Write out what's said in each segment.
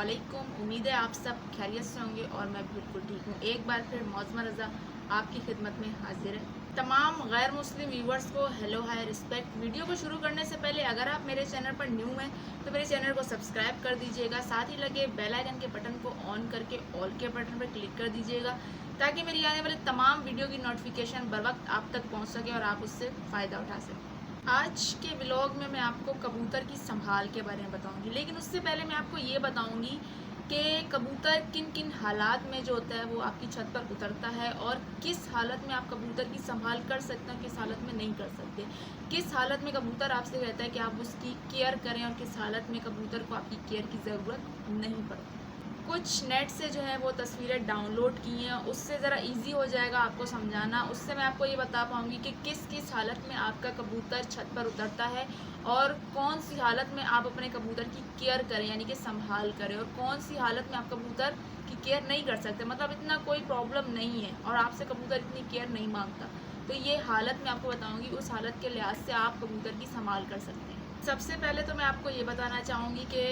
अस्सलामुअलैकुम। उम्मीद है आप सब खैरियत से होंगे और मैं बिल्कुल ठीक हूँ। एक बार फिर मौज़मा रज़ा आपकी खिदमत में हाजिर है। तमाम गैर मुस्लिम व्यूवर्स को हेलो हाय रिस्पेक्ट। वीडियो को शुरू करने से पहले अगर आप मेरे चैनल पर न्यू हैं तो मेरे चैनल को सब्सक्राइब कर दीजिएगा। साथ ही लगे बेल आइकन के बटन को ऑन करके ऑल के बटन पर क्लिक कर दीजिएगा ताकि मेरी आने वाले तमाम वीडियो की नोटिफिकेशन बर वक्त आप तक पहुँच सके और आप उससे फ़ायदा उठा सकें। आज के व्लॉग में मैं आपको कबूतर की संभाल के बारे में बताऊंगी, लेकिन उससे पहले मैं आपको ये बताऊंगी कि कबूतर किन किन हालात में जो होता है वो आपकी छत पर उतरता है और किस हालत में आप कबूतर की संभाल कर सकते हैं, किस हालत में नहीं कर सकते, किस हालत में कबूतर आपसे कहता है कि आप उसकी केयर करें और किस हालत में कबूतर को आपकी केयर की ज़रूरत नहीं पड़ती। कुछ नेट से जो है वो तस्वीरें डाउनलोड की हैं, उससे ज़रा इजी हो जाएगा आपको समझाना। उससे मैं आपको ये बता पाऊँगी कि किस किस हालत में आपका कबूतर छत पर उतरता है और कौन सी हालत में आप अपने कबूतर की केयर करें यानी कि संभाल करें, और कौन सी हालत में आप कबूतर की केयर नहीं कर सकते, मतलब इतना कोई प्रॉब्लम नहीं है और आपसे कबूतर इतनी केयर नहीं मांगता। तो ये हालत मैं आपको बताऊँगी, उस हालत के लिहाज से आप कबूतर की संभाल कर सकते हैं। सबसे पहले तो मैं आपको ये बताना चाहूँगी कि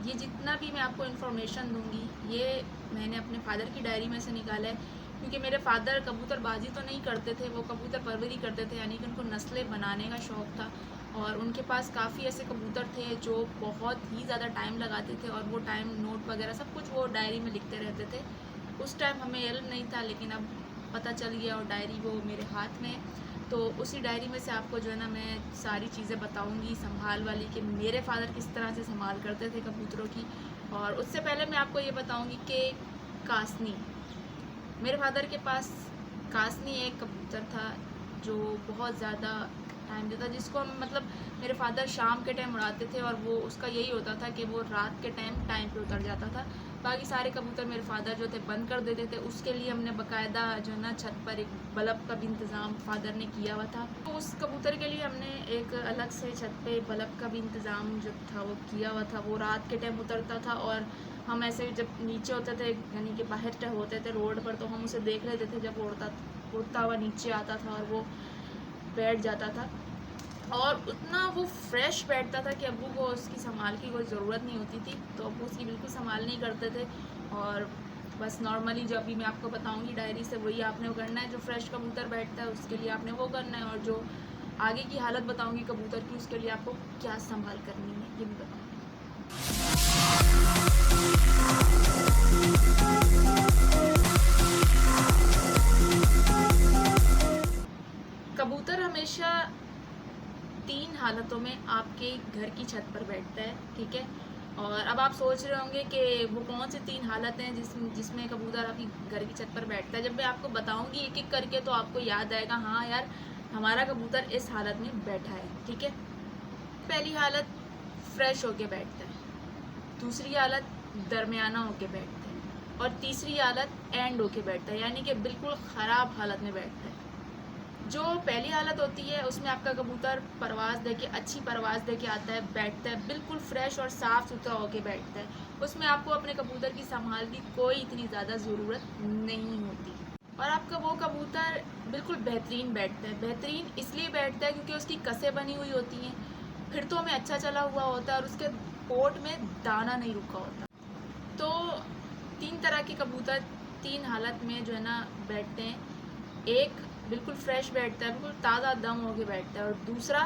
ये जितना भी मैं आपको इन्फॉर्मेशन दूंगी ये मैंने अपने फादर की डायरी में से निकाला है, क्योंकि मेरे फादर कबूतरबाजी तो नहीं करते थे, वो कबूतर परवरी करते थे, यानी कि उनको नस्लें बनाने का शौक़ था और उनके पास काफ़ी ऐसे कबूतर थे जो बहुत ही ज़्यादा टाइम लगाते थे और वो टाइम नोट वगैरह सब कुछ वो डायरी में लिखते रहते थे। उस टाइम हमें इल्म नहीं था, लेकिन अब पता चल गया और डायरी वो मेरे हाथ में है। तो उसी डायरी में से आपको जो है ना मैं सारी चीज़ें बताऊंगी संभाल वाली, कि मेरे फादर किस तरह से संभाल करते थे कबूतरों की। और उससे पहले मैं आपको ये बताऊंगी कि कासनी, मेरे फादर के पास कासनी एक कबूतर था जो बहुत ज़्यादा टाइम देता, जिसको हम मतलब मेरे फादर शाम के टाइम उड़ाते थे और वो उसका यही होता था कि वो रात के टाइम पे उतर जाता था। बाकी सारे कबूतर मेरे फादर जो थे बंद कर देते थे। उसके लिए हमने बाकायदा जो है ना छत पर एक बल्ब का भी इंतज़ाम फादर ने किया हुआ था। तो उस कबूतर के लिए हमने एक अलग से छत पे बल्ब का भी इंतज़ाम जो था वो किया हुआ था। वो रात के टाइम उतरता था और हम ऐसे जब नीचे होते थे यानी कि बाहर होते थे रोड पर, तो हम उसे देख लेते थे जब उड़ता हुआ नीचे आता था और वो बैठ जाता था और उतना वो फ्रेश बैठता था कि अब्बू को उसकी संभाल की कोई ज़रूरत नहीं होती थी। तो अब्बू उसकी बिल्कुल संभाल नहीं करते थे और बस नॉर्मली जो अभी मैं आपको बताऊंगी डायरी से वही आपने वो करना है। जो फ्रेश कबूतर बैठता है उसके लिए आपने वो करना है, और जो आगे की हालत बताऊंगी कबूतर की उसके लिए आपको क्या संभाल करनी है ये भी बताऊँगी। कबूतर हमेशा 3 हालतों में आपके घर की छत पर बैठता है, ठीक है। और अब आप सोच रहे होंगे कि वो कौन सी 3 हालत हैं जिसमें कबूतर आपकी घर की छत पर बैठता है। जब मैं आपको बताऊंगी एक एक करके तो आपको याद आएगा, हाँ यार हमारा कबूतर इस हालत में बैठा है, ठीक है। पहली हालत फ्रेश होके बैठता है, दूसरी हालत दरमियाना होके बैठता है और तीसरी हालत एंड होके बैठता है, यानी कि बिल्कुल ख़राब हालत में बैठता है। जो पहली हालत होती है उसमें आपका कबूतर परवाज़ देके अच्छी परवाज़ देके आता है, बैठता है, बिल्कुल फ्रेश और साफ़ सुथरा होके बैठता है। उसमें आपको अपने कबूतर की संभाल की कोई इतनी ज़्यादा ज़रूरत नहीं होती और आपका वो कबूतर बिल्कुल बेहतरीन बैठता है। बेहतरीन इसलिए बैठता है क्योंकि उसकी कसें बनी हुई होती हैं, फिर तो हमें अच्छा चला हुआ होता है और उसके पोट में दाना नहीं रुका होता। तो 3 तरह के कबूतर 3 हालत में जो है ना बैठते हैं। एक बिल्कुल फ्रेश बैठता है, बिल्कुल ताज़ा दम होके बैठता है, और दूसरा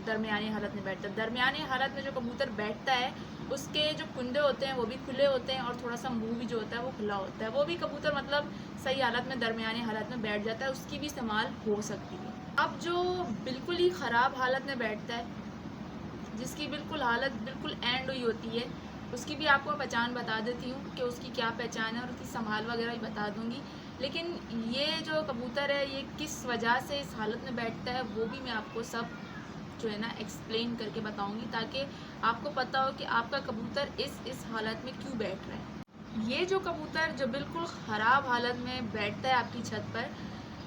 दरमियानी हालत में बैठता है। दरमियानी हालत में जो कबूतर बैठता है उसके जो कुंडे होते हैं वो भी खुले होते हैं और थोड़ा सा मुंह भी जो होता है वो खुला होता है। वो भी कबूतर मतलब सही हालत में दरमियानी हालत में बैठ जाता है, उसकी भी इस्तेमाल हो सकती है। अब जो बिल्कुल ही ख़राब हालत में बैठता है, जिसकी बिल्कुल हालत बिल्कुल एंड हुई होती है, उसकी भी आपको पहचान बता देती हूँ कि उसकी क्या पहचान है और उसकी संभाल वगैरह भी बता दूँगी। लेकिन ये जो कबूतर है ये किस वजह से इस हालत में बैठता है वो भी मैं आपको सब जो है ना एक्सप्लेन करके बताऊँगी, ताकि आपको पता हो कि आपका कबूतर इस हालत में क्यों बैठ रहा है। ये जो कबूतर जो बिल्कुल ख़राब हालत में बैठता है आपकी छत पर,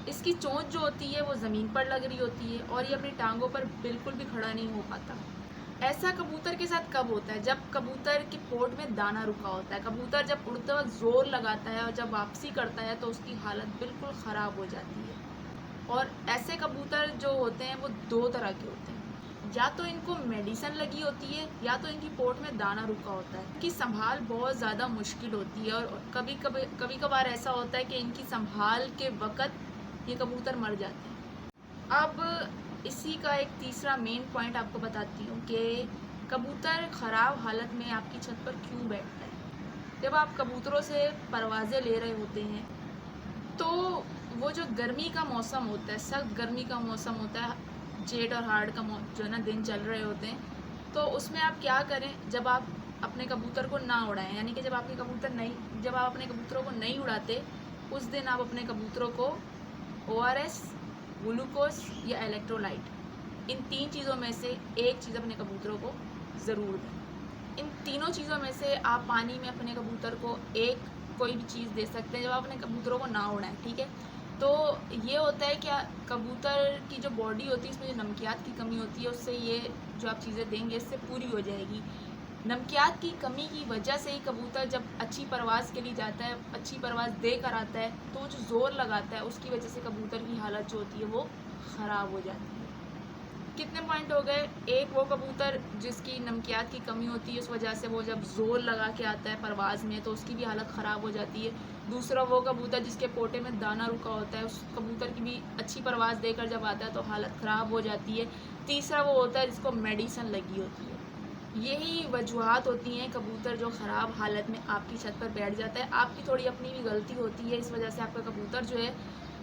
इसकी चोंच जो होती है वो ज़मीन पर लग रही होती है और ये अपनी टांगों पर बिल्कुल भी खड़ा नहीं हो पाता। ऐसा कबूतर के साथ कब होता है? जब कबूतर के पोट में दाना रुका होता है। कबूतर जब उड़ते वक्त ज़ोर लगाता है और जब वापसी करता है तो उसकी हालत बिल्कुल ख़राब हो जाती है। और ऐसे कबूतर जो होते हैं वो 2 तरह के होते हैं। या तो इनको मेडिसिन लगी होती है या तो इनकी पोट में दाना रुका होता है। इनकी संभाल बहुत ज़्यादा मुश्किल होती है और कभी कभार ऐसा होता है कि इनकी संभाल के वक़्त ये कबूतर मर जाते हैं। अब इसी का एक तीसरा मेन पॉइंट आपको बताती हूँ कि कबूतर ख़राब हालत में आपकी छत पर क्यों बैठता है। जब आप कबूतरों से परवाज़ें ले रहे होते हैं तो वो जो गर्मी का मौसम होता है, सख्त गर्मी का मौसम होता है, जेठ और हाड़ का जो है ना दिन चल रहे होते हैं, तो उसमें आप क्या करें, जब आप अपने कबूतर को ना उड़ाएं, यानी कि जब आप अपने कबूतरों को नहीं उड़ाते, उस दिन आप अपने कबूतरों को ORS, ग्लूकोज या इलेक्ट्रोलाइट, इन 3 चीज़ों में से एक चीज़ अपने कबूतरों को ज़रूर दें। इन तीनों चीज़ों में से आप पानी में अपने कबूतर को कोई भी चीज़ दे सकते हैं जब आप अपने कबूतरों को ना उड़ाएं, ठीक है। तो ये होता है कि कबूतर की जो बॉडी होती है, इसमें जो नमकियात की कमी होती है, उससे ये जो आप चीज़ें देंगे इससे पूरी हो जाएगी। नमकियात की कमी की वजह से ही कबूतर जब अच्छी परवाज़ के लिए जाता है, अच्छी परवाज़ दे कर आता है, तो जो ज़ोर लगाता है उसकी वजह से कबूतर की हालत जो होती है वो ख़राब हो जाती है। कितने पॉइंट हो गए? एक वो कबूतर जिसकी नमकियात की कमी होती है, उस वजह से वो जब ज़ोर लगा के आता है परवाज़ में तो उसकी भी हालत ख़राब हो जाती है। दूसरा वो कबूतर जिसके पोटे में दाना रुका होता है, उस कबूतर की भी अच्छी परवाज़ देकर जब आता है तो हालत ख़राब हो जाती है। तीसरा वो होता है जिसको मेडिसिन लगी होती है। यही वजूहात होती हैं कबूतर जो ख़राब हालत में आपकी छत पर बैठ जाता है। आपकी थोड़ी अपनी भी गलती होती है, इस वजह से आपका कबूतर जो है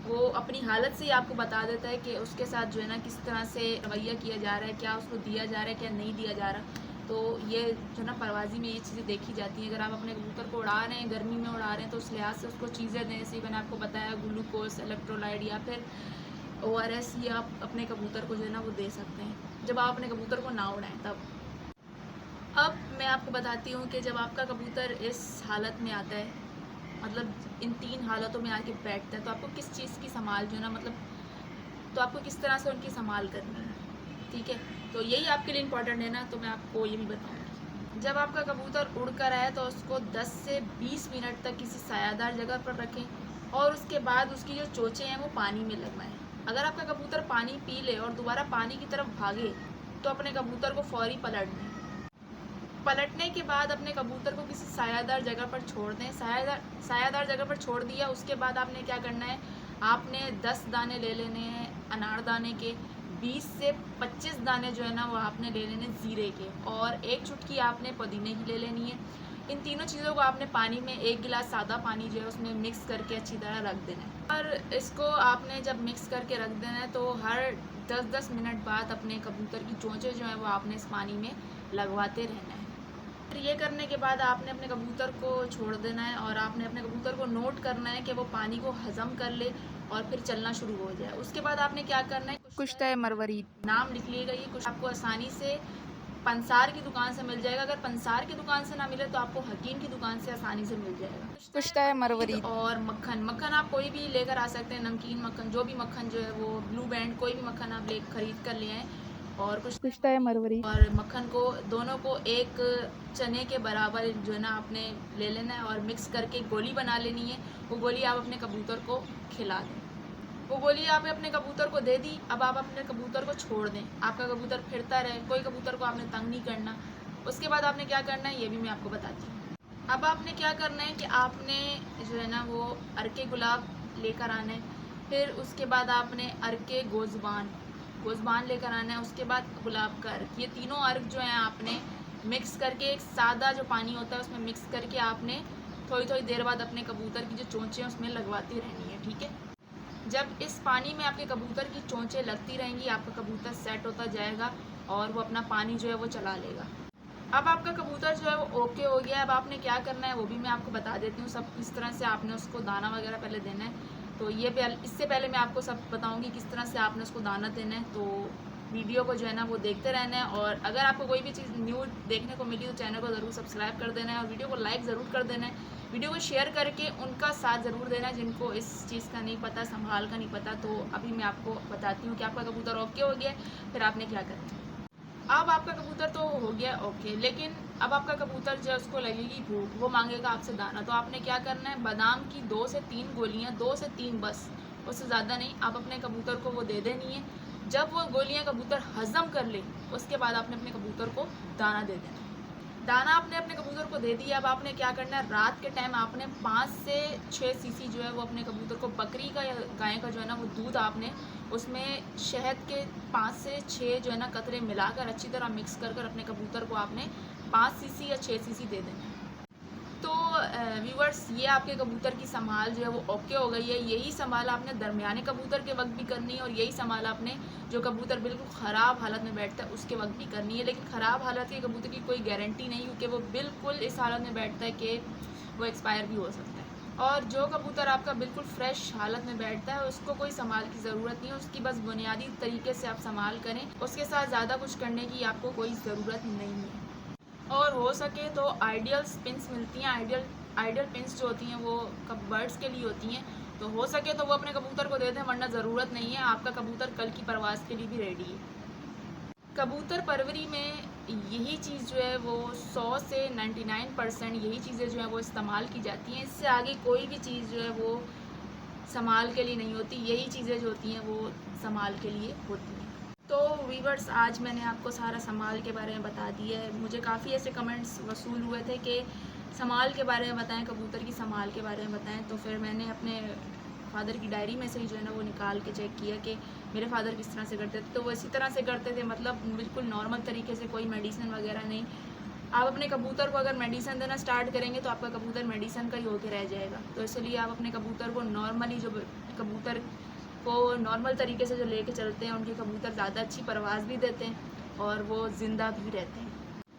वो अपनी हालत से ही आपको बता देता है कि उसके साथ जो है ना किस तरह से रवैया किया जा रहा है, क्या उसको दिया जा रहा है, क्या नहीं दिया जा रहा। तो ये जो ना परवाज़ी में ये चीज़ें देखी जाती हैं। अगर आप अपने कबूतर को उड़ा रहे हैं, गर्मी में उड़ा रहे हैं, तो उस लिहाज से उसको चीज़ें दें, जैसे मैंने आपको बताया ग्लूकोज, इलेक्ट्रोलाइट या फिर ORS, ये आप अपने कबूतर को जो है ना वो दे सकते हैं जब आप अपने कबूतर को ना उड़ाएं तब। अब मैं आपको बताती हूँ कि जब आपका कबूतर इस हालत में आता है, मतलब इन 3 हालतों में आके बैठता है, तो आपको किस चीज़ की संभाल जो है ना, मतलब तो आपको किस तरह से उनकी संभाल करनी है, ठीक है। तो यही आपके लिए इम्पोर्टेंट है ना, तो मैं आपको ये भी बताऊँगी। जब आपका कबूतर उड़ कर आए तो उसको 10 से 20 मिनट तक किसी सायादार जगह पर रखें और उसके बाद उसकी जो चोंचें हैं वो पानी में लगवाएं। अगर आपका कबूतर पानी पी ले और दोबारा पानी की तरफ भागे तो अपने कबूतर को फौरी पलट दें। पलटने के बाद अपने कबूतर को किसी सायादार जगह पर छोड़ दें। सायादार जगह पर छोड़ दिया, उसके बाद आपने क्या करना है, आपने 10 दाने ले लेने हैं अनारदाने के, 20 से 25 दाने जो है ना वो आपने ले लेने ज़ीरे के, और 1 चुटकी आपने पुदीने की ले लेनी है। इन तीनों चीज़ों को आपने पानी में 1 गिलास सादा पानी जो है उसमें मिक्स करके अच्छी तरह रख देना है। और इसको आपने जब मिक्स करके रख देना है तो हर 10-10 मिनट बाद अपने कबूतर की चोंचें जो हैं वो आपने इस पानी में लगवाते रहना है। फिर ये करने के बाद आपने अपने कबूतर को छोड़ देना है और आपने अपने कबूतर को नोट करना है कि वो पानी को हज़म कर ले और फिर चलना शुरू हो जाए। उसके बाद आपने क्या करना है, कुश्ता मरवरीद नाम लिख लीजिएगा। ये कुछ आपको आसानी से पंसार की दुकान से मिल जाएगा। अगर पंसार की दुकान से ना मिले तो आपको हकीम की दुकान से आसानी से मिल जाएगा। कुश्ता मरवरीद और मक्खन आप कोई भी लेकर आ सकते हैं, नमकीन मक्खन, जो भी मक्खन जो है वो, ब्लू बैंड, कोई भी मक्खन आप खरीद कर ले आएँ। और कुश्ता मरवरीद और मक्खन को दोनों को एक चने के बराबर जो है ना आपने ले लेना है और मिक्स करके गोली बना लेनी है। वो गोली आप अपने कबूतर को खिला दें। वो गोली आपने अपने कबूतर को दे दी, अब आप अपने कबूतर को छोड़ दें। आपका कबूतर फिरता रहे, कोई कबूतर को आपने तंग नहीं करना। उसके बाद आपने क्या करना है ये भी मैं आपको बताती हूँ। अब आपने क्या करना है कि आपने जो है ना वो अर्के गुलाब लेकर आना है, फिर उसके बाद आपने अर्के गोज़बान लेकर आना है, उसके बाद गुलाब का अर्क। ये तीनों अर्क जो हैं आपने मिक्स करके एक सादा जो पानी होता है उसमें मिक्स करके आपने थोड़ी थोड़ी देर बाद अपने कबूतर की जो चोंचें हैं उसमें लगवाती रहनी है, ठीक है। जब इस पानी में आपके कबूतर की चोंचें लगती रहेंगी, आपका कबूतर सेट होता जाएगा और वो अपना पानी जो है वो चला लेगा। अब आपका कबूतर जो है वो ओके हो गया है। अब आपने क्या करना है वो भी मैं आपको बता देती हूँ। सब किस तरह से आपने उसको दाना वगैरह पहले देना है, तो इससे पहले मैं आपको सब बताऊँगी किस तरह से आपने उसको दाना देना है। तो वीडियो को जो है ना वो देखते रहना है, और अगर आपको कोई भी चीज़ न्यू देखने को मिली तो चैनल को ज़रूर सब्सक्राइब कर देना है और वीडियो को लाइक ज़रूर कर देना है। वीडियो को शेयर करके उनका साथ ज़रूर देना है जिनको इस चीज़ का नहीं पता, संभाल का नहीं पता। तो अभी मैं आपको बताती हूँ कि आपका कबूतर ओके हो गया, फिर आपने क्या करना है। अब आपका कबूतर तो हो गया ओके, लेकिन अब आपका कबूतर जो है उसको लगेगी भूख, वो मांगेगा आपसे दाना। तो आपने क्या करना है, बादाम की 2 से 3 गोलियाँ, 2 से 3 बस, उससे ज़्यादा नहीं, आप अपने कबूतर को वो दे देनी है। जब वो गोलियां कबूतर हजम कर ले उसके बाद आपने अपने कबूतर को दाना दे देना। दाना आपने अपने कबूतर को दे दिया। अब आपने क्या करना है, रात के टाइम आपने 5 से 6 सीसी जो है वो अपने कबूतर को, बकरी का या गाय का जो है ना वो दूध, आपने उसमें शहद के 5 से 6 जो है ना कतरे मिलाकर अच्छी तरह मिक्स कर कर अपने कबूतर को आपने 5 सीसी या 6 सीसी दे देना है। तो व्यूवर्स, ये आपके कबूतर की संभाल जो है वो ओके हो गई है। यही संभाल आपने दरमियाने कबूतर के वक्त भी करनी है और यही संभाल आपने जो कबूतर बिल्कुल ख़राब हालत में बैठता है उसके वक्त भी करनी है। लेकिन ख़राब हालत के कबूतर की कोई गारंटी नहीं, क्योंकि वो बिल्कुल इस हालत में बैठता है कि वो एक्सपायर भी हो सकता है। और जो कबूतर आपका बिल्कुल फ्रेश हालत में बैठता है उसको कोई संभाल की ज़रूरत नहीं है, उसकी बस बुनियादी तरीके से आप संभाल करें, उसके साथ ज़्यादा कुछ करने की आपको कोई ज़रूरत नहीं है। और हो सके तो आइडियल पिंस मिलती हैं, आइडियल पिंस जो होती हैं वो बर्ड्स के लिए होती हैं, तो हो सके तो वो अपने कबूतर को दे दें, वरना ज़रूरत नहीं है। आपका कबूतर कल की परवाज़ के लिए भी रेडी है। कबूतर परवरी में यही चीज़ जो है वो 100 से 99% यही चीज़ें जो हैं वो इस्तेमाल की जाती हैं। इससे आगे कोई भी चीज़ जो है वो संभाल के लिए नहीं होती, यही चीज़ें जो होती हैं वो संभाल के लिए होती हैं। तो वीवर्स, आज मैंने आपको सारा संभाल के बारे में बता दिया है। मुझे काफ़ी ऐसे कमेंट्स वसूल हुए थे कि संभाल के बारे में बताएं, कबूतर की संभाल के बारे में बताएं। तो फिर मैंने अपने फादर की डायरी में से ही जो है ना वो निकाल के चेक किया कि मेरे फादर किस तरह से करते थे। तो वो इसी तरह से करते थे, मतलब बिल्कुल नॉर्मल तरीके से, कोई मेडिसिन वगैरह नहीं। आप अपने कबूतर को अगर मेडिसिन देना स्टार्ट करेंगे तो आपका कबूतर मेडिसिन का ही होके रह जाएगा। तो इसलिए आप अपने कबूतर को नॉर्मली, जो कबूतर को नॉर्मल तरीके से जो लेके चलते हैं, उनके कबूतर ज़्यादा अच्छी परवाज़ भी देते हैं और वो ज़िंदा भी रहते हैं।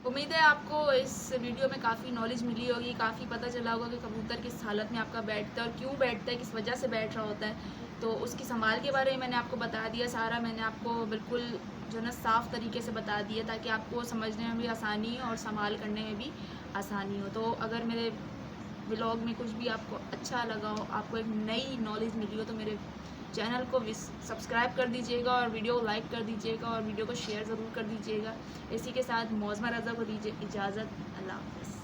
उम्मीद है आपको इस वीडियो में काफ़ी नॉलेज मिली होगी, काफ़ी पता चला होगा कि कबूतर किस हालत में आपका बैठता है और क्यों बैठता है, किस वजह से बैठ रहा होता है। तो उसकी संभाल के बारे में मैंने आपको बता दिया सारा, मैंने आपको बिल्कुल जो है ना साफ़ तरीके से बता दिया ताकि आपको समझने में भी आसानी हो और संभाल करने में भी आसानी हो। तो अगर मेरे व्लॉग में कुछ भी आपको अच्छा लगा हो, आपको एक नई नॉलेज मिली हो, तो मेरे चैनल को सब्सक्राइब कर दीजिएगा और वीडियो को लाइक कर दीजिएगा और वीडियो को शेयर ज़रूर कर दीजिएगा। इसी के साथ मौज़मा रज़ा को दीजिए इजाज़त। अल्लाह हाफ़िज़।